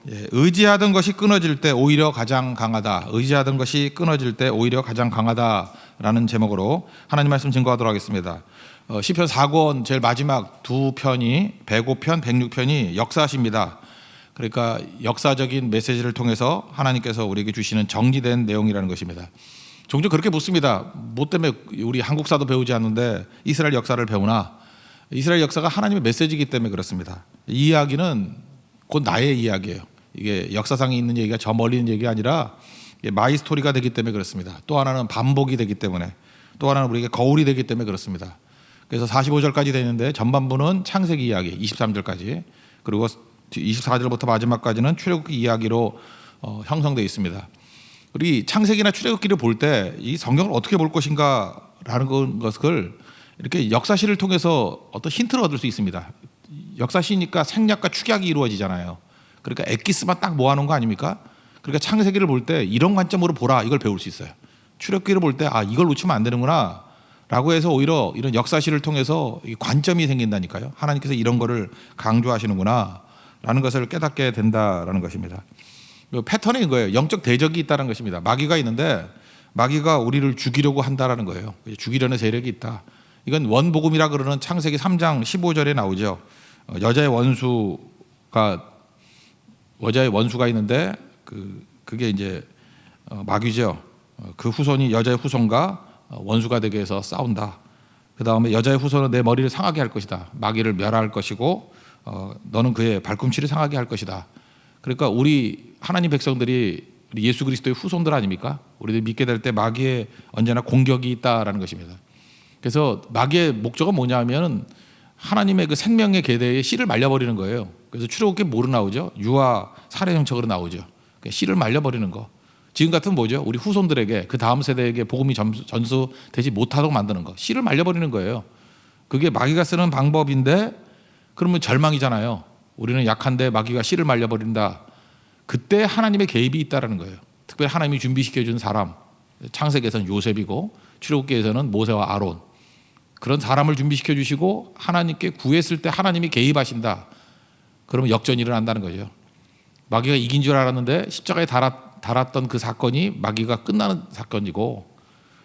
의지하던 것이 끊어질 때 오히려 가장 강하다. 의지하던 것이 끊어질 때 오히려 가장 강하다라는 제목으로 하나님 말씀 증거하도록 하겠습니다. 시편 4권 제일 마지막 두 편이 105편, 106편이 역사십니다. 그러니까 역사적인 메시지를 통해서 하나님께서 우리에게 주시는 정리된 내용이라는 것입니다. 종종 그렇게 묻습니다. 뭐 때문에 우리 한국사도 배우지 않는데 이스라엘 역사를 배우나? 이스라엘 역사가 하나님의 메시지이기 때문에 그렇습니다. 이 이야기는 곧 나의 이야기예요. 이게 역사상에 있는 얘기가 저 멀리 있는 얘기가 아니라 마이 스토리가 되기 때문에 그렇습니다. 또 하나는 반복이 되기 때문에, 또 하나는 우리에게 거울이 되기 때문에 그렇습니다. 그래서 45절까지 되는데 전반부는 창세기 이야기 23절까지, 그리고 24절부터 마지막까지는 출애굽기 이야기로 형성되어 있습니다. 우리 창세기나 출애굽기를 볼 때 이 성경을 어떻게 볼 것인가라는 것을 이렇게 역사시를 통해서 어떤 힌트를 얻을 수 있습니다. 역사시니까 생략과 축약이 이루어지잖아요. 그러니까 엑기스만 딱 모아놓은 거 아닙니까? 그러니까 창세기를 볼 때 이런 관점으로 보라, 이걸 배울 수 있어요. 출애굽기를 볼 때 이걸 놓치면 안 되는구나 라고 해서 오히려 이런 역사시를 통해서 관점이 생긴다니까요. 하나님께서 이런 거를 강조하시는구나 라는 것을 깨닫게 된다라는 것입니다. 패턴이 이거예요. 영적 대적이 있다는 것입니다. 마귀가 있는데 마귀가 우리를 죽이려고 한다라는 거예요. 죽이려는 세력이 있다. 이건 원복음이라 그러는 창세기 3장 15절에 나오죠. 여자의 원수가 있는데 그게 이제 마귀죠. 그 후손이 여자의 후손과 원수가 되게 해서 싸운다. 그 다음에 여자의 후손은 내 머리를 상하게 할 것이다. 마귀를 멸할 것이고 너는 그의 발꿈치를 상하게 할 것이다. 그러니까 우리 하나님 백성들이 예수 그리스도의 후손들 아닙니까? 우리들 믿게 될 때 마귀의 언제나 공격이 있다라는 것입니다. 그래서 마귀의 목적은 뭐냐면 하나님의 그 생명의 계대에 씨를 말려버리는 거예요. 그래서 출애굽기 뭐로 나오죠? 유아 살해 정책으로 나오죠. 씨를 말려버리는 거. 지금 같은 뭐죠? 우리 후손들에게, 그 다음 세대에게 복음이 전수되지 못하도록 만드는 거. 씨를 말려버리는 거예요. 그게 마귀가 쓰는 방법인데, 그러면 절망이잖아요. 우리는 약한데 마귀가 씨를 말려버린다. 그때 하나님의 개입이 있다는 거예요. 특별히 하나님이 준비시켜준 사람, 창세기에서는 요셉이고 출애굽기에서는 모세와 아론, 그런 사람을 준비시켜 주시고 하나님께 구했을 때 하나님이 개입하신다. 그러면 역전이 일어난다는 거죠. 마귀가 이긴 줄 알았는데 십자가에 달았던 그 사건이 마귀가 끝나는 사건이고,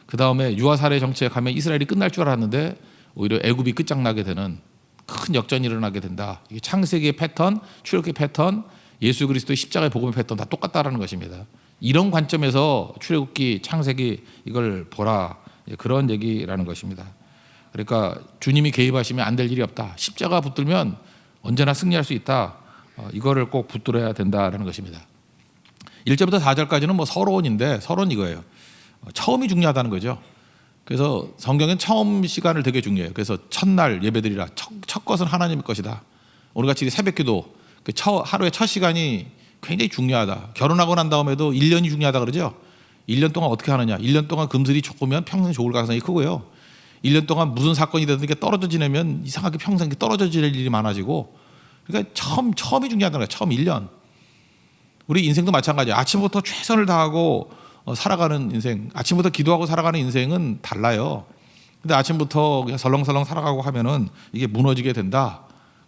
그 다음에 유아살해 정책하면 이스라엘이 끝날 줄 알았는데 오히려 애굽이 끝장나게 되는 큰 역전이 일어나게 된다. 이게 창세기의 패턴, 출애굽기 패턴, 예수 그리스도의 십자가의 복음의 패턴 다 똑같다라는 것입니다. 이런 관점에서 출애굽기, 창세기 이걸 보라, 그런 얘기라는 것입니다. 그러니까 주님이 개입하시면 안 될 일이 없다. 십자가 붙들면 언제나 승리할 수 있다. 이거를 꼭 붙들어야 된다라는 것입니다. 1절부터 4절까지는 뭐 서론인데, 서론 이거예요. 처음이 중요하다는 거죠. 그래서 성경엔 처음 시간을 되게 중요해요. 그래서 첫날 예배드리라. 첫 것은 하나님의 것이다. 오늘같이 새벽기도 하루의 첫 시간이 굉장히 중요하다. 결혼하고 난 다음에도 1년이 중요하다 그러죠. 1년 동안 어떻게 하느냐. 1년 동안 금슬이 좋으면 평생 좋을 가능성이 크고요. 1년 동안 무슨 사건이 되든 게 떨어져 지내면 이상하게 평생 떨어져 지낼 일이 많아지고, 그러니까 처음이 중요하다는 거예요. 처음 1년. 우리 인생도 마찬가지예요. 아침부터 최선을 다하고 살아가는 인생, 아침부터 기도하고 살아가는 인생은 달라요. 근데 아침부터 그냥 설렁설렁 살아가고 하면은 이게 무너지게 된다.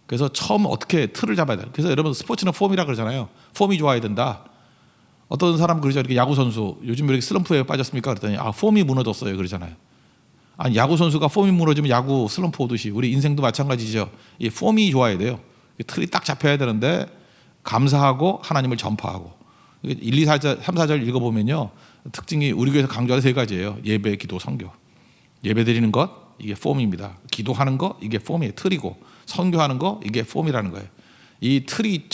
그래서 처음 어떻게 틀을 잡아야 돼. 그래서 여러분 스포츠는 폼이라 그러잖아요. 폼이 좋아야 된다. 어떤 사람 그러죠. 이렇게 야구 선수 요즘 왜 이렇게 슬럼프에 빠졌습니까? 그랬더니 폼이 무너졌어요. 그러잖아요. 아니, 야구 선수가 폼이 무너지면 야구 슬럼프 오듯이 우리 인생도 마찬가지죠. 이 폼이 좋아야 돼요. 틀이 딱 잡혀야 되는데 감사하고 하나님을 전파하고. 1, 2, 4절, 3, 4절 읽어보면요. 특징이 우리 교회에서 강조하는 3가지예요. 예배, 기도, 선교. 예배 드리는 것, 이게 폼입니다. 기도하는 거, 이게 폼이에요. 틀이고. 선교하는 거, 이게 폼이라는 거예요. 이 틀이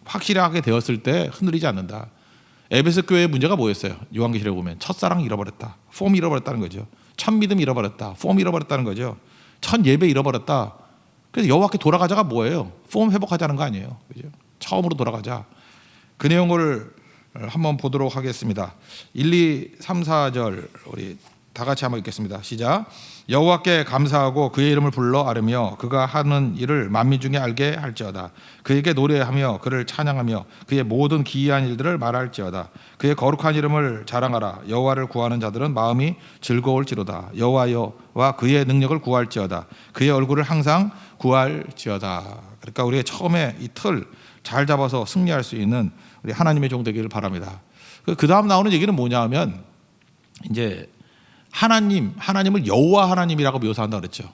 확실하게 되었을 때 흔들리지 않는다. 에베소 교회의 문제가 뭐였어요? 요한계시록에 보면 첫사랑 잃어버렸다. 폼 잃어버렸다는 거죠. 첫 믿음 잃어버렸다. 폼 잃어버렸다는 거죠. 첫 예배 잃어버렸다. 그래서 여호와께 돌아가자가 뭐예요? 폼 회복하자는 거 아니에요. 그죠? 처음으로 돌아가자. 그 내용을 한번 보도록 하겠습니다. 1, 2, 3, 4절 우리 다 같이 한번 읽겠습니다. 시작. 여호와께 감사하고 그의 이름을 불러 아뢰며 그가 하는 일을 만민 중에 알게 할지어다. 그에게 노래하며 그를 찬양하며 그의 모든 기이한 일들을 말할지어다. 그의 거룩한 이름을 자랑하라. 여호와를 구하는 자들은 마음이 즐거울지로다. 여호와와 그의 능력을 구할지어다. 그의 얼굴을 항상 구할지어다. 그러니까 우리가 처음에 이 틀, 잘 잡아서 승리할 수 있는 우리 하나님의 종 되기를 바랍니다. 그 다음 나오는 얘기는 뭐냐 하면 이제 하나님을 여호와 하나님이라고 묘사한다 그랬죠.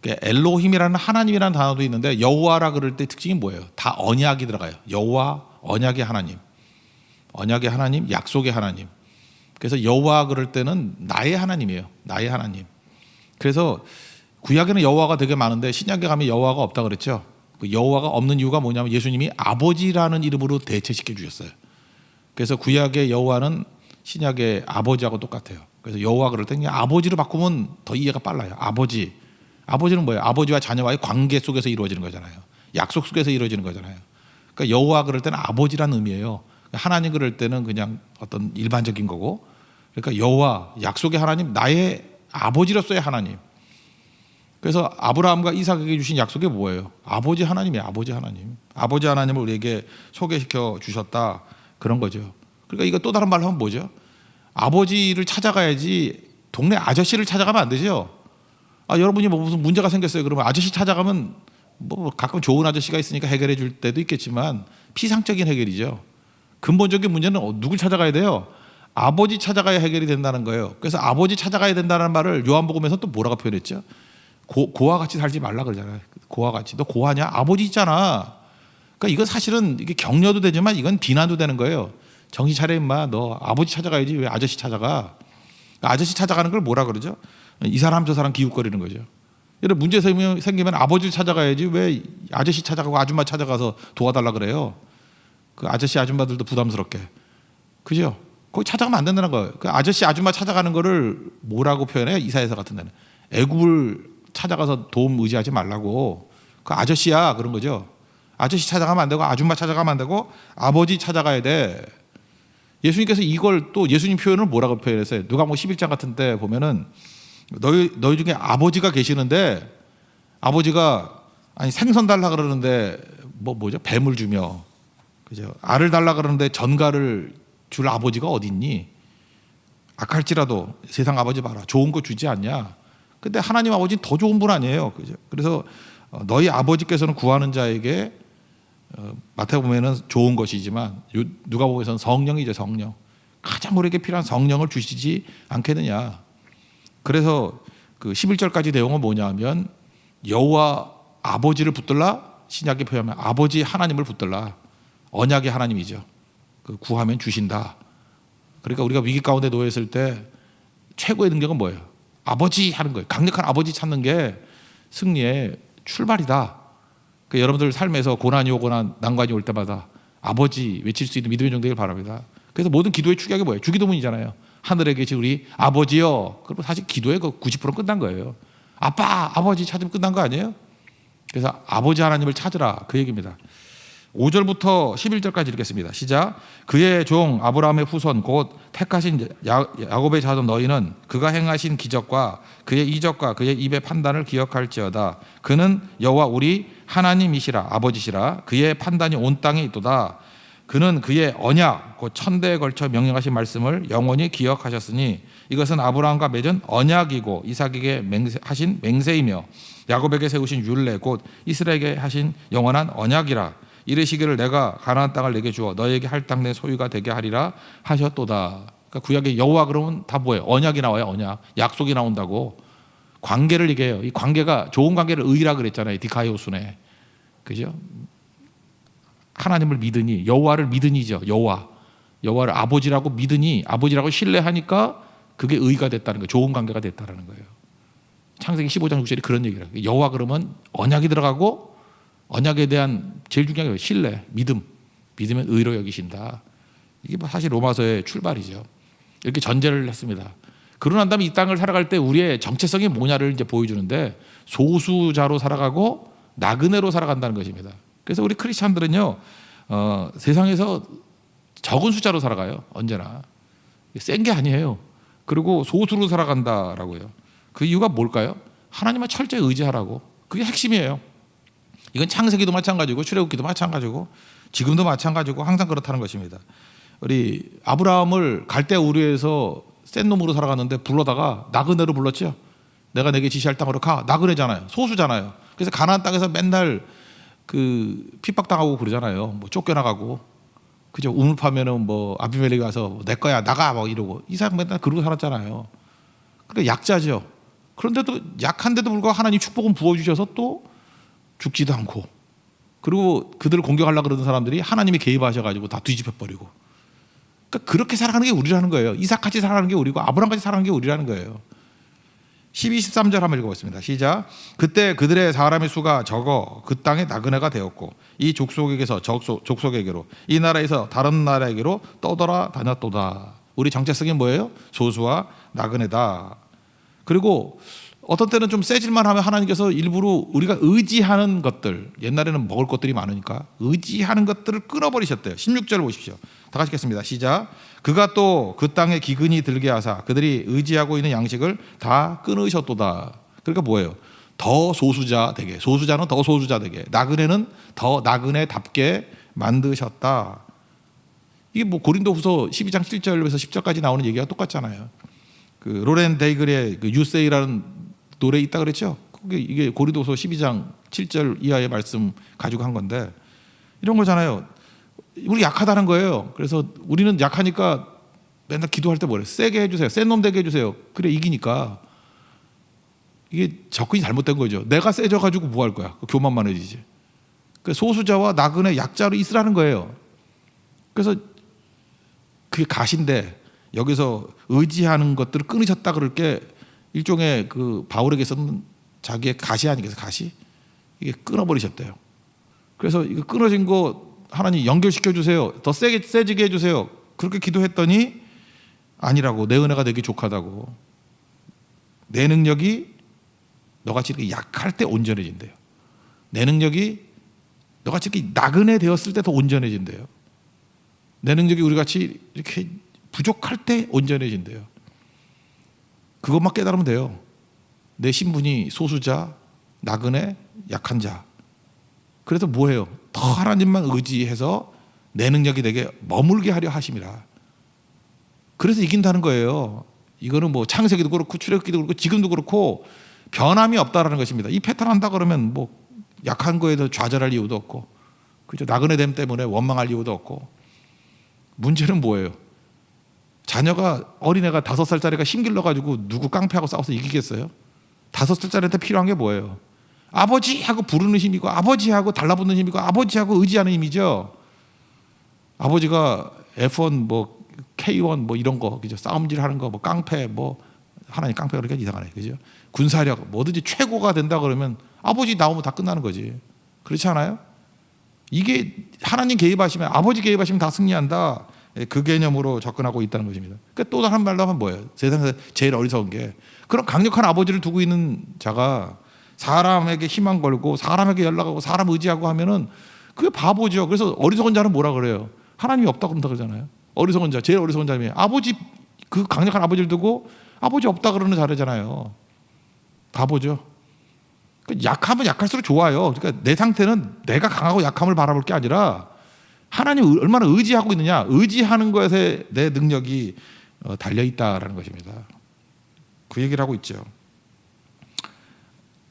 엘로힘이라는 하나님이라는 단어도 있는데 여호와라 그럴 때 특징이 뭐예요? 다 언약이 들어가요. 여호와, 언약의 하나님, 언약의 하나님, 약속의 하나님. 그래서 여호와 그럴 때는 나의 하나님이에요. 나의 하나님. 그래서 구약에는 여호와가 되게 많은데 신약에 가면 여호와가 없다 그랬죠. 그 여호와가 없는 이유가 뭐냐면 예수님이 아버지라는 이름으로 대체시켜 주셨어요. 그래서 구약의 여호와는 신약의 아버지하고 똑같아요. 그래서 여호와 그럴 때 아버지로 바꾸면 더 이해가 빨라요. 아버지는 뭐예요? 아버지와 자녀와의 관계 속에서 이루어지는 거잖아요. 약속 속에서 이루어지는 거잖아요. 그러니까 여호와 그럴 때는 아버지라는 의미예요. 하나님 그럴 때는 그냥 어떤 일반적인 거고, 그러니까 여호와, 약속의 하나님, 나의 아버지로서의 하나님. 그래서 아브라함과 이삭에게 주신 약속이 뭐예요? 아버지 하나님이에요. 아버지 하나님. 아버지 하나님을 우리에게 소개시켜 주셨다, 그런 거죠. 그러니까 이거 또 다른 말로 하면 뭐죠? 아버지를 찾아가야지 동네 아저씨를 찾아가면 안 되죠. 여러분이 뭐 무슨 문제가 생겼어요. 그러면 아저씨 찾아가면 뭐 가끔 좋은 아저씨가 있으니까 해결해 줄 때도 있겠지만 피상적인 해결이죠. 근본적인 문제는 누굴 찾아가야 돼요? 아버지 찾아가야 해결이 된다는 거예요. 그래서 아버지 찾아가야 된다는 말을 요한복음에서 또 뭐라고 표현했죠? 고와 같이 살지 말라 그러잖아요. 고와 같이. 너 고하냐? 아버지 있잖아. 그러니까 이건 사실은 이게 격려도 되지만 이건 비난도 되는 거예요. 정신 차려 임마. 너 아버지 찾아가야지 왜 아저씨 찾아가? 아저씨 찾아가는 걸 뭐라 그러죠? 이 사람 저 사람 기웃거리는 거죠. 여러분 문제 생기면 아버지를 찾아가야지 왜 아저씨 찾아가고 아줌마 찾아가서 도와달라 그래요? 그 아저씨 아줌마들도 부담스럽게. 그죠? 거기 찾아가면 안 된다는 거예요. 그 아저씨 아줌마 찾아가는 거를 뭐라고 표현해요? 이사야서 같은 데는 애굽을 찾아가서 도움 의지하지 말라고. 그 아저씨야 그런 거죠. 아저씨 찾아가면 안 되고 아줌마 찾아가면 안 되고 아버지 찾아가야 돼. 예수님께서 이걸 또 예수님 표현을 뭐라고 표현했어요? 누가복음 11장 같은 데 보면은 너희 중에 아버지가 계시는데 아버지가 생선 달라 그러는데 뭐죠? 뱀을 주며, 그죠? 알을 달라 그러는데 전갈을 줄 아버지가 어디 있니? 악할지라도 세상 아버지 봐라, 좋은 거 주지 않냐? 근데 하나님 아버지는 더 좋은 분 아니에요, 그죠? 그래서 너희 아버지께서는 구하는 자에게 마태복음에는 좋은 것이지만 누가복음에서는 성령이죠. 성령. 가장 우리에게 필요한 성령을 주시지 않겠느냐. 그래서 그 11절까지 내용은 뭐냐면 여호와 아버지를 붙들라, 신약에 표현하면 아버지 하나님을 붙들라. 언약의 하나님이죠. 그 구하면 주신다. 그러니까 우리가 위기 가운데 놓여 있을 때 최고의 능력은 뭐예요? 아버지 하는 거예요. 강력한 아버지 찾는 게 승리의 출발이다. 그러니까 여러분들 삶에서 고난이 오거나 난관이 올 때마다 아버지 외칠 수 있는 믿음의 종 되길 바랍니다. 그래서 모든 기도의 축약이 뭐예요? 주기도문이잖아요. 하늘에 계신 우리 아버지요. 그러면 사실 기도의 90% 끝난 거예요. 아빠, 아버지 찾으면 끝난 거 아니에요? 그래서 아버지 하나님을 찾으라, 그 얘기입니다. 5절부터 11절까지 읽겠습니다. 시작. 그의 종 아브라함의 후손 곧 택하신 야곱의 자손 너희는 그가 행하신 기적과 그의 이적과 그의 입의 판단을 기억할지어다. 그는 여호와 우리 하나님이시라, 아버지시라. 그의 판단이 온 땅에 있도다. 그는 그의 언약 곧 천대에 걸쳐 명령하신 말씀을 영원히 기억하셨으니 이것은 아브라함과 맺은 언약이고 이삭에게 하신 맹세이며 야곱에게 세우신 율례 곧 이스라엘에게 하신 영원한 언약이라. 이르시기를 내가 가나안 땅을 내게 주어 너에게 할 땅 내 소유가 되게 하리라 하셨도다. 그러니까 구약의 여호와 그러면 다 뭐예요? 언약이 나와요. 언약. 약속이 나온다고. 관계를 얘기해요. 이 관계가 좋은 관계를 의라 그랬잖아요. 디카이오순에. 그죠? 하나님을 믿으니, 여호와를 믿으니죠. 여호와를 아버지라고 믿으니, 아버지라고 신뢰하니까 그게 의가 됐다는 거예요. 좋은 관계가 됐다는 거예요. 창세기 15장 6절이 그런 얘기를 해요. 여호와 그러면 언약이 들어가고 언약에 대한 제일 중요한 게 신뢰, 믿으면 의로 여기신다. 이게 사실 로마서의 출발이죠. 이렇게 전제를 했습니다. 그러고 난 다음에 이 땅을 살아갈 때 우리의 정체성이 뭐냐를 이제 보여주는데 소수자로 살아가고 나그네로 살아간다는 것입니다. 그래서 우리 크리스찬들은요, 세상에서 적은 숫자로 살아가요. 언제나. 센 게 아니에요. 그리고 소수로 살아간다라고요. 그 이유가 뭘까요? 하나님만 철저히 의지하라고. 그게 핵심이에요. 이건 창세기도 마찬가지고 출애굽기도 마찬가지고 지금도 마찬가지고 항상 그렇다는 것입니다. 우리 아브라함을 갈대 우르에서 센 놈으로 살아갔는데 불러다가 나그네로 불렀죠. 내가 내게 지시할 땅으로 가. 나그네잖아요. 소수잖아요. 그래서 가나안 땅에서 맨날 그 핍박당하고 그러잖아요. 뭐 쫓겨나가고, 그죠? 우물파면은 뭐 아비멜렉이 가서 내 거야 나가 막 이러고, 이 사람 맨날 그러고 살았잖아요. 그러니까 약자죠. 그런데도 약한데도 불구하고 하나님 축복은 부어주셔서 또 죽지도 않고, 그리고 그들을 공격하려고 그러던 사람들이 하나님이 개입하셔가지고 다 뒤집어 버리고. 그러니까 그렇게 살아가는 게 우리라는 거예요. 이삭같이 살아가는 게 우리고 아브라함같이 살아가는 게 우리라는 거예요. 12, 13절 한번 읽어보겠습니다. 시작. 그때 그들의 사람의 수가 적어 그 땅에 나그네가 되었고 이 족속에게서 족속에게로 이 나라에서 다른 나라에게로 떠돌아 다녔도다. 우리 정체성이 뭐예요? 소수와 나그네다. 그리고 어떤 때는 좀 세질만 하면 하나님께서 일부러 우리가 의지하는 것들, 옛날에는 먹을 것들이 많으니까 의지하는 것들을 끊어버리셨대요. 16절 보십시오. 다 같이 읽겠습니다. 시작. 그가 또 그 땅에 기근이 들게 하사 그들이 의지하고 있는 양식을 다 끊으셨도다. 그러니까 뭐예요? 더 소수자 되게, 소수자는 더 소수자 되게, 나그네는 더 나그네답게 만드셨다. 이게 뭐 고린도후서 12장 7절에서 10절까지 나오는 얘기가 똑같잖아요. 그 로렌 데이글의 그 유세이라는 노래 있다 그랬죠. 이게 고린도서 12장 7절 이하의 말씀 가지고 한 건데, 이런 거잖아요. 우리 약하다는 거예요. 그래서 우리는 약하니까 맨날 기도할 때 뭐래? 세게 해주세요. 센 놈 되게 해주세요. 그래 이기니까. 이게 접근이 잘못된 거죠. 내가 세져가지고 뭐 할 거야? 교만만 해지지. 소수자와 나그네 약자로 있으라는 거예요. 그래서 그게 가시인데 여기서 의지하는 것들을 끊으셨다 그럴 게 일종의 그 바울에게서는 자기의 가시 아니겠어요? 가시? 이게 끊어버리셨대요. 그래서 이거 끊어진 거 하나님 연결시켜 주세요. 더 세지게 해주세요. 그렇게 기도했더니 아니라고. 내 은혜가 되게 족하다고. 내 능력이 너같이 이렇게 약할 때 온전해진대요. 내 능력이 너같이 이렇게 나그네 되었을 때 더 온전해진대요. 내 능력이 우리같이 이렇게 부족할 때 온전해진대요. 그것만 깨달으면 돼요. 내 신분이 소수자, 나그네, 약한 자. 그래서 뭐해요? 더 하나님만 의지해서 내 능력이 되게 머물게 하려 하심이라. 그래서 이긴다는 거예요. 이거는 뭐 창세기도 그렇고 출애굽기도 그렇고 지금도 그렇고 변함이 없다라는 것입니다. 이 패턴 한다 그러면 뭐 약한 거에 더 좌절할 이유도 없고, 그죠? 나그네됨 때문에 원망할 이유도 없고. 문제는 뭐예요? 자녀가, 어린애가 5살짜리가 힘길러가지고 누구 깡패하고 싸워서 이기겠어요? 5살짜리한테 필요한 게 뭐예요? 아버지하고 부르는 힘이고, 아버지하고 달라붙는 힘이고, 아버지하고 의지하는 힘이죠. 아버지가 F1 뭐 K1 뭐 이런 거, 그죠? 싸움질 하는 거, 뭐 깡패, 뭐 하나님 깡패가 그러니까 이상하네, 그죠? 군사력 뭐든지 최고가 된다 그러면 아버지 나오면 다 끝나는 거지. 그렇지 않아요? 이게 하나님 개입하시면, 아버지 개입하시면 다 승리한다. 그 개념으로 접근하고 있다는 것입니다. 그러니까 또 다른 말로 하면 뭐예요? 세상에서 제일 어리석은 게, 그런 강력한 아버지를 두고 있는 자가 사람에게 희망 걸고 사람에게 연락하고 사람 의지하고 하면은 그게 바보죠. 그래서 어리석은 자는 뭐라 그래요? 하나님이 없다 그런다 그러잖아요. 어리석은 자, 제일 어리석은 자면 아버지, 그 강력한 아버지를 두고 아버지 없다 그러는 자잖아요. 바보죠. 약하면 약할수록 좋아요. 그러니까 내 상태는 내가 강하고 약함을 바라볼 게 아니라 하나님 얼마나 의지하고 있느냐, 의지하는 것에 내 능력이 달려있다라는 것입니다. 그 얘기를 하고 있죠.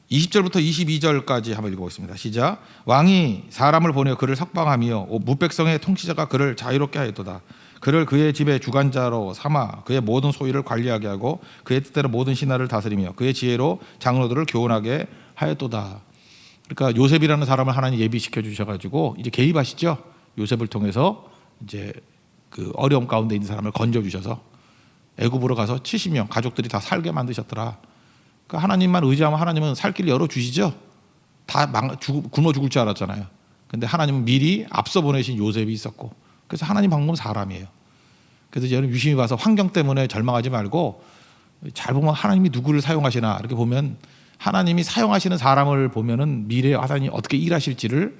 20절부터 22절까지 한번 읽어보겠습니다. 시작. 왕이 사람을 보내어 그를 석방하며 무백성의 통치자가 그를 자유롭게 하였도다. 그를 그의 집의 주관자로 삼아 그의 모든 소유를 관리하게 하고 그의 뜻대로 모든 신하를 다스리며 그의 지혜로 장로들을 교훈하게 하였도다. 그러니까 요셉이라는 사람을 하나님 예비시켜 주셔가지고 이제 개입하시죠. 요셉을 통해서 이제 그 어려움 가운데 있는 사람을 건져 주셔서 애굽으로 가서 70명 가족들이 다 살게 만드셨더라. 그러니까 하나님만 의지하면 하나님은 살 길을 열어 주시죠. 다 굶어 죽을 줄 알았잖아요. 근데 하나님은 미리 앞서 보내신 요셉이 있었고, 그래서 하나님 방법은 사람이에요. 그래서 저는 유심히 봐서 환경 때문에 절망하지 말고 잘 보면 하나님이 누구를 사용하시나 이렇게 보면, 하나님이 사용하시는 사람을 보면은 미래에 하나님이 어떻게 일하실지를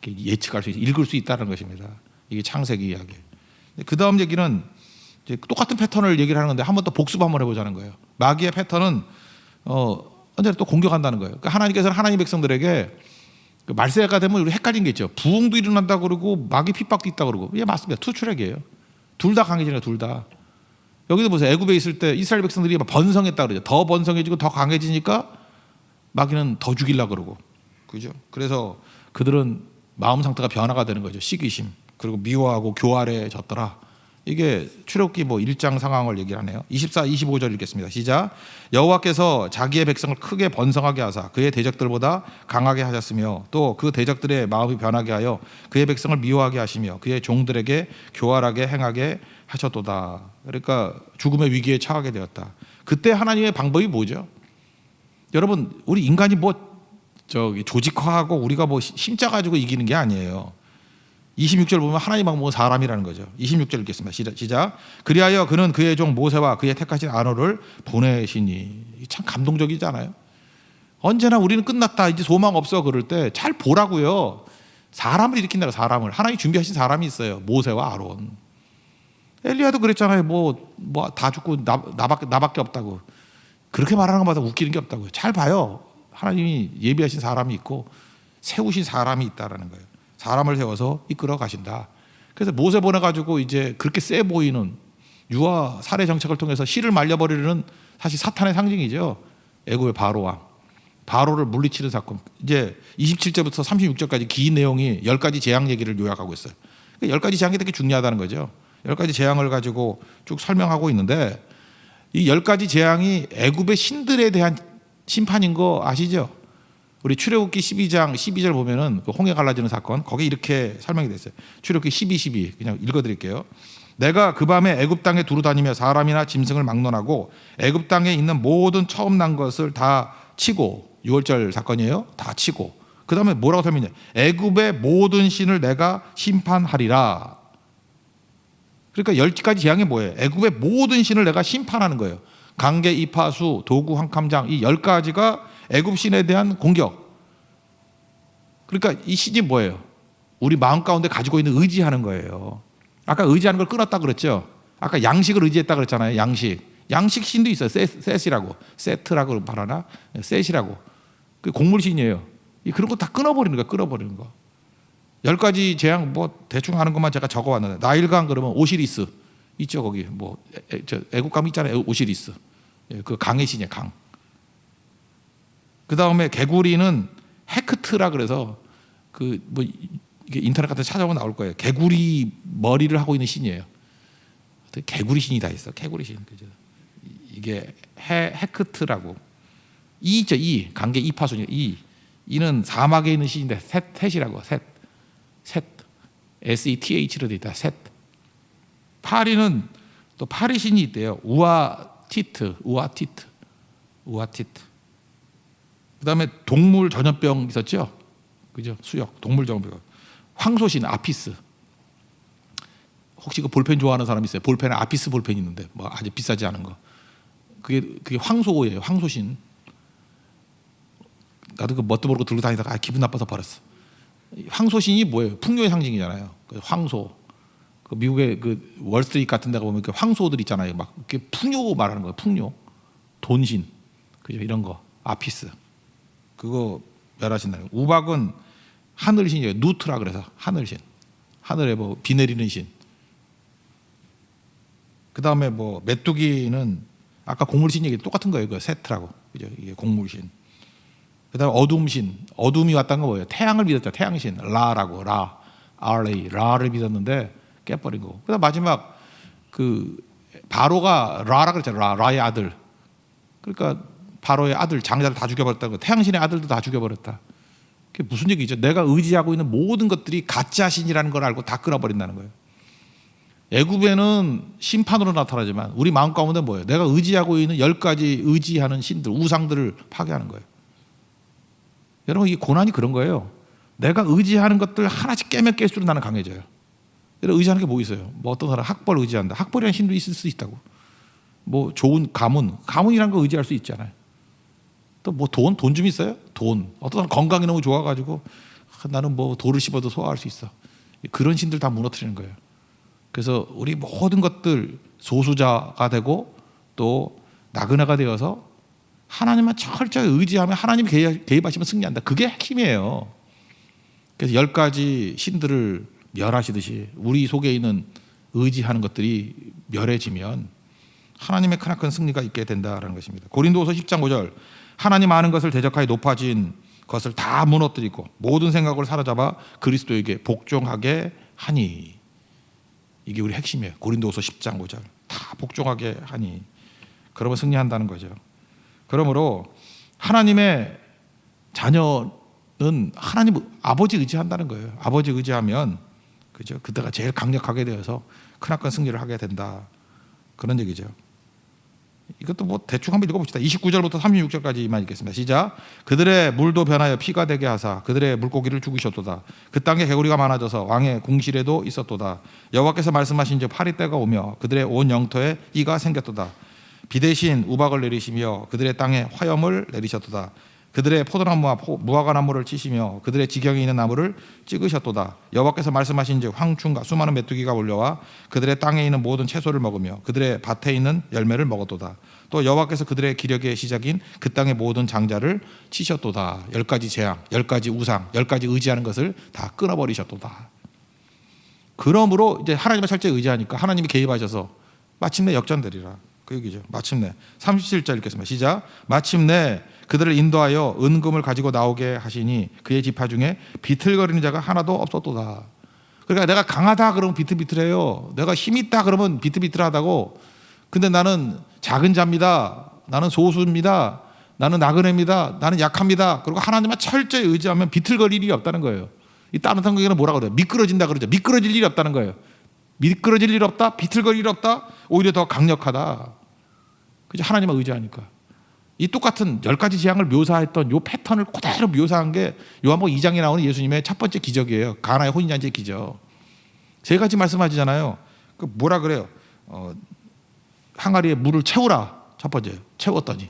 예측할 수 있고 읽을 수 있다는 것입니다. 이게 창세기 이야기. 그 다음 얘기는 이제 똑같은 패턴을 얘기를 하는 건데 한 번 더 복습 한번 해보자는 거예요. 마귀의 패턴은 언제나 또 공격한다는 거예요. 그러니까 하나님께서는 하나님 백성들에게 말세가 되면 우리 헷갈린 게 있죠. 부흥도 일어난다 그러고 마귀 핍박도 있다 그러고. 예, 맞습니다. 투출액이에요. 둘 다 강해지네요. 둘 다. 여기도 보세요. 애굽에 있을 때 이스라엘 백성들이 번성했다 그러죠. 더 번성해지고 더 강해지니까 마귀는 더 죽이려고 그러고, 그죠? 그래서 그들은 마음 상태가 변화가 되는 거죠. 시기심, 그리고 미워하고 교활해졌더라. 이게 출애굽기 뭐 1장 상황을 얘기를 하네요. 24, 25절 읽겠습니다. 시작. 여호와께서 자기의 백성을 크게 번성하게 하사 그의 대적들보다 강하게 하셨으며 또 그 대적들의 마음이 변하게 하여 그의 백성을 미워하게 하시며 그의 종들에게 교활하게 행하게 하셨도다. 그러니까 죽음의 위기에 처하게 되었다. 그때 하나님의 방법이 뭐죠? 여러분, 우리 인간이 뭐 조직화하고 우리가 뭐 힘짜 가지고 이기는 게 아니에요. 26절 보면 하나님 방법은 사람이라는 거죠. 26절 읽겠습니다. 시작. 그리하여 그는 그의 종 모세와 그의 택하신 아론을 보내시니. 참 감동적이잖아요. 언제나 우리는 끝났다, 이제 소망 없어 그럴 때 잘 보라고요. 사람을 일으킨다고. 사람을 하나님이 준비하신 사람이 있어요. 모세와 아론. 엘리야도 그랬잖아요. 뭐 다 죽고 나밖에 없다고. 그렇게 말하는 것마다 웃기는 게 없다고요. 잘 봐요. 하나님이 예비하신 사람이 있고 세우신 사람이 있다라는 거예요. 사람을 세워서 이끌어 가신다. 그래서 모세 보내가지고 이제 그렇게 세 보이는 유아 살해 정책을 통해서 씨를 말려버리는 사실 사탄의 상징이죠. 애굽의 바로 왕. 바로를 물리치는 사건. 이제 27절부터 36절까지 긴 내용이 10가지 재앙 얘기를 요약하고 있어요. 10가지 재앙이 되게 중요하다는 거죠. 10가지 재앙을 가지고 쭉 설명하고 있는데 이 10가지 재앙이 애굽의 신들에 대한 심판인 거 아시죠? 우리 출애굽기 12장 12절 보면은 그 홍해 갈라지는 사건, 거기 이렇게 설명이 됐어요. 출애굽기 12 그냥 읽어드릴게요. 내가 그 밤에 애굽 땅에 두루 다니며 사람이나 짐승을 막론하고 애굽 땅에 있는 모든 처음 난 것을 다 치고, 6월절 사건이에요. 다 치고, 그 다음에 뭐라고 설명해? 애굽의 모든 신을 내가 심판하리라. 그러니까 10가지 재앙이 뭐예요? 애굽의 모든 신을 내가 심판하는 거예요. 강계, 이파수, 도구, 한캄장, 이 10가지가 애굽 신에 대한 공격. 그러니까 이 신이 뭐예요? 우리 마음 가운데 가지고 있는 의지하는 거예요. 아까 의지하는 걸 끊었다 그랬죠. 아까 양식을 의지했다 그랬잖아요. 양식 신도 있어요. 셋이라고, 세트라고 말하나? 셋이라고. 그 곡물 신이에요. 그런 거 다 끊어버리는 거야. 끊어버리는 거. 10가지 재앙 뭐 대충 하는 것만 제가 적어왔는데, 나일강 그러면 오시리스 있죠. 거기 뭐 애국감 있잖아요. 오시리스. 그 강의 신이에요. 강. 그 다음에 개구리는 헤크트라 그래서 그 뭐 이게 인터넷 같은 데 찾아보면 나올 거예요. 개구리 머리를 하고 있는 신이에요. 개구리 신이 다 있어. 개구리 신. 그죠? 이게 헤크트라고. 이 있죠. 이 관계 이파순이. 이는 사막에 있는 신인데 셋이라고. 셋. SETH로 돼 있다. 셋. 파리는 또 파리 신이 있대요. 우아티트. 그다음에 동물 전염병 있었죠. 그죠? 수역 동물 전염병. 황소신 아피스. 혹시 그 볼펜 좋아하는 사람 있어요? 볼펜에 아피스 볼펜 있는데 뭐 아주 비싸지 않은 거. 그게 황소예요. 황소신. 나도 그 뭣도 모르고 들고 다니다가 기분 나빠서 버렸어. 황소신이 뭐예요? 풍요의 상징이잖아요. 황소. 그 미국의 그 월스트리트 같은 데 가보면 황소들 있잖아요. 막 이렇게 풍요 말하는 거예요. 풍요. 돈신. 그죠? 이런 거. 아피스. 그거 멸하신다는 거예요. 우박은 하늘신이에요. 누트라 그래서 하늘신. 하늘에 뭐 비 내리는 신. 그 다음에 뭐 메뚜기는 아까 곡물신 얘기 똑같은 거예요. 그 세트라고. 그죠? 이게 곡물신. 그 다음에 어둠신. 어둠이 왔다는 건 뭐예요? 태양을 믿었죠. 태양신. 라라고. 라를 믿었는데 깨버린 거고. 그 다음 마지막 그 바로가 라라 그랬잖아요. 라의 아들. 그러니까 바로의 아들 장자를 다 죽여버렸다는 거. 태양신의 아들도 다 죽여버렸다. 그게 무슨 얘기죠? 내가 의지하고 있는 모든 것들이 가짜 신이라는 걸 알고 다 끊어버린다는 거예요. 애굽에는 심판으로 나타나지만 우리 마음 가운데 뭐예요? 내가 의지하고 있는 10가지 의지하는 신들, 우상들을 파괴하는 거예요. 여러분, 이 고난이 그런 거예요. 내가 의지하는 것들 하나씩 깨면 깰수록 나는 강해져요. 여러분, 의지하는 게 뭐 있어요? 뭐 어떤 사람 학벌 의지한다. 학벌이라는 신도 있을 수 있다고. 뭐 좋은 가문이라는 거 의지할 수 있잖아요. 또 뭐 돈 좀 있어요? 돈. 어떤 사람 건강이 너무 좋아가지고 나는 뭐 돌을 씹어도 소화할 수 있어. 그런 신들 다 무너뜨리는 거예요. 그래서 우리 모든 것들 소수자가 되고 또 나그네가 되어서 하나님만 철저히 의지하면 하나님이 개입하시면 승리한다. 그게 핵심이에요. 그래서 10가지 신들을 멸하시듯이 우리 속에 있는 의지하는 것들이 멸해지면 하나님의 크나큰 승리가 있게 된다는 것입니다. 고린도후서 10장 5절. 하나님 아는 것을 대적하여 높아진 것을 다 무너뜨리고 모든 생각을 사로잡아 그리스도에게 복종하게 하니. 이게 우리 핵심이에요. 고린도후서 10장 5절. 다 복종하게 하니. 그러면 승리한다는 거죠. 그러므로 하나님의 자녀는 하나님 아버지 의지한다는 거예요. 아버지 의지하면 그죠? 그때가 제일 강력하게 되어서 크나큰 승리를 하게 된다. 그런 얘기죠. 이것도 뭐 대충 한번 읽어봅시다. 29절부터 36절까지만 읽겠습니다. 시작. 그들의 물도 변하여 피가 되게 하사 그들의 물고기를 죽이셨도다. 그 땅에 개구리가 많아져서 왕의 궁실에도 있었도다. 여호와께서 말씀하신즉 파리때가 오며 그들의 온 영토에 이가 생겼도다. 비 대신 우박을 내리시며 그들의 땅에 화염을 내리셨도다. 그들의 포도나무와 무화과나무를 치시며 그들의 지경에 있는 나무를 찍으셨도다. 여호와께서 말씀하신즉 황충과 수많은 메뚜기가 몰려와 그들의 땅에 있는 모든 채소를 먹으며 그들의 밭에 있는 열매를 먹었도다. 또 여호와께서 그들의 기력의 시작인 그 땅의 모든 장자를 치셨도다. 10가지 재앙, 10가지 우상, 10가지 의지하는 것을 다 끊어버리셨도다. 그러므로 이제 하나님의 철저히 의지하니까 하나님이 개입하셔서 마침내 역전되리라. 그 얘기죠. 마침내. 37절 읽겠습니다. 시작. 마침내 그들을 인도하여 은금을 가지고 나오게 하시니 그의 지파 중에 비틀거리는 자가 하나도 없었도다. 그러니까 내가 강하다 그러면 비틀비틀해요. 내가 힘 있다 그러면 비틀비틀하다고. 근데 나는 작은 자입니다. 나는 소수입니다. 나는 나그네입니다. 나는 약합니다. 그리고 하나님만 철저히 의지하면 비틀거릴 일이 없다는 거예요. 이 다른 성경에는 뭐라고 그래요? 미끄러진다 그러죠. 미끄러질 일이 없다는 거예요. 미끄러질 일 없다, 비틀거릴 일 없다, 오히려 더 강력하다. 그죠? 하나님만 의지하니까. 이 똑같은 10가지 재앙을 묘사했던 이 패턴을 그대로 묘사한 게 요한복음 2장에 나오는 예수님의 첫 번째 기적이에요. 가나의 혼인잔치의 기적. 3가지 말씀하시잖아요. 그 뭐라 그래요? 항아리에 물을 채우라. 첫 번째 채웠더니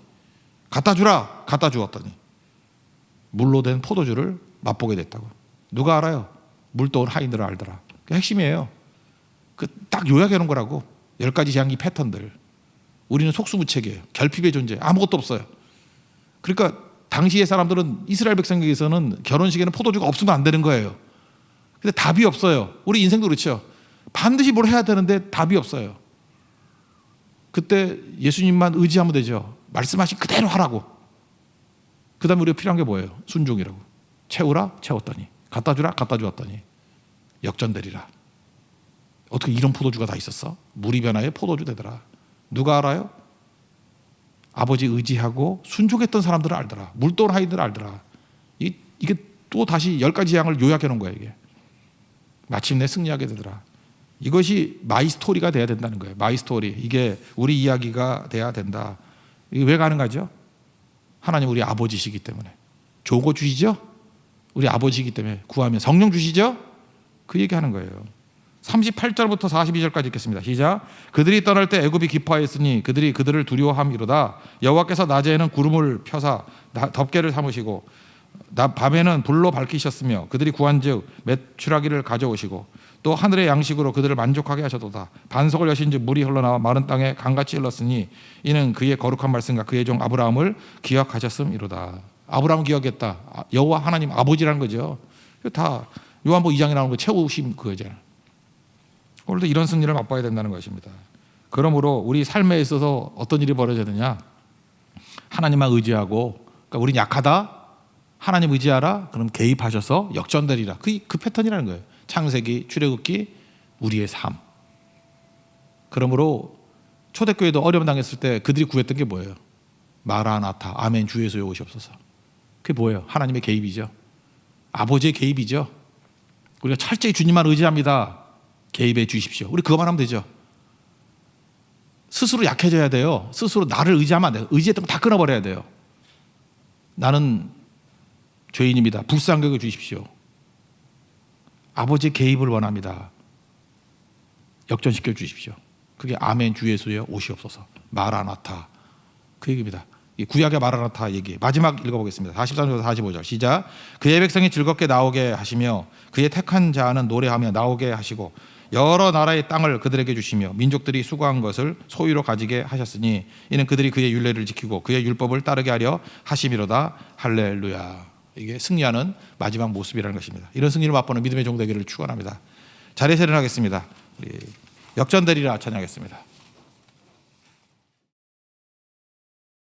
갖다 주라. 갖다 주었더니 물로 된 포도주를 맛보게 됐다고. 누가 알아요? 물도온 하인들을 알더라. 그 핵심이에요. 그 딱 요약해 놓은 거라고. 10가지 재앙기 패턴들. 우리는 속수무책이에요. 결핍의 존재. 아무것도 없어요. 그러니까 당시의 사람들은 이스라엘 백성에게서는 결혼식에는 포도주가 없으면 안 되는 거예요. 근데 답이 없어요. 우리 인생도 그렇죠. 반드시 뭘 해야 되는데 답이 없어요. 그때 예수님만 의지하면 되죠. 말씀하신 그대로 하라고. 그 다음에 우리가 필요한 게 뭐예요? 순종이라고. 채우라. 채웠더니. 갖다 주라. 갖다 주었더니 역전되리라. 어떻게 이런 포도주가 다 있었어? 물이 변하여 포도주 되더라. 누가 알아요? 아버지 의지하고 순종했던 사람들을 알더라. 물도온 하인들을 알더라. 이게 또 다시 10가지 재앙을 요약해 놓은 거예요. 이게. 마침내 승리하게 되더라. 이것이 마이 스토리가 돼야 된다는 거예요. 마이 스토리. 이게 우리 이야기가 돼야 된다. 이게 왜 가능하죠? 하나님 우리 아버지시기 때문에. 좋은 거 주시죠? 우리 아버지이기 때문에 구하면 성령 주시죠? 그 얘기하는 거예요. 38절부터 42절까지 읽겠습니다. 시작. 그들이 떠날 때 애굽이 기뻐하였으니 그들이 그들을 두려워함이로다. 여호와께서 낮에는 구름을 펴사 덮개를 삼으시고 밤에는 불로 밝히셨으며 그들이 구한즉 메추라기를 가져오시고 또 하늘의 양식으로 그들을 만족하게 하셨도다. 반석을 여신즉 물이 흘러나와 마른 땅에 강같이 흘렀으니 이는 그의 거룩한 말씀과 그의 종 아브라함을 기억하셨음이로다. 아브라함을 기억했다. 여호와 하나님 아버지라는 거죠. 다 요한복음 2장에 나오는 거 채우심 그거잖아요. 오늘도 이런 승리를 맛봐야 된다는 것입니다. 그러므로 우리 삶에 있어서 어떤 일이 벌어져야 되냐? 하나님만 의지하고, 그러니까 우린 약하다. 하나님 의지하라. 그럼 개입하셔서 역전되리라. 그 패턴이라는 거예요. 창세기, 출애굽기, 우리의 삶. 그러므로 초대교회도 어려움 당했을 때 그들이 구했던 게 뭐예요? 마라나타, 아멘, 주 예수여 오시옵소서. 그게 뭐예요? 하나님의 개입이죠. 아버지의 개입이죠. 우리가 철저히 주님만 의지합니다. 개입해 주십시오. 우리 그것만 하면 되죠. 스스로 약해져야 돼요. 스스로 나를 의지하면 안 돼요. 의지했던 거 다 끊어버려야 돼요. 나는 죄인입니다. 불쌍하게 여겨 주십시오. 아버지의 개입을 원합니다. 역전시켜 주십시오. 그게 아멘 주 예수여 오시옵소서. 마라나타. 그 얘기입니다. 구약의 마라나타 얘기. 마지막 읽어보겠습니다. 43절부터 45절 시작. 그의 백성이 즐겁게 나오게 하시며 그의 택한 자는 노래하며 나오게 하시고 여러 나라의 땅을 그들에게 주시며 민족들이 수고한 것을 소유로 가지게 하셨으니 이는 그들이 그의 율례를 지키고 그의 율법을 따르게 하려 하심이로다. 할렐루야. 이게 승리하는 마지막 모습이라는 것입니다. 이런 승리를 맛보는 믿음의 종 되기를 축원합니다. 자리에 세련하겠습니다. 역전되리라 찬양하겠습니다.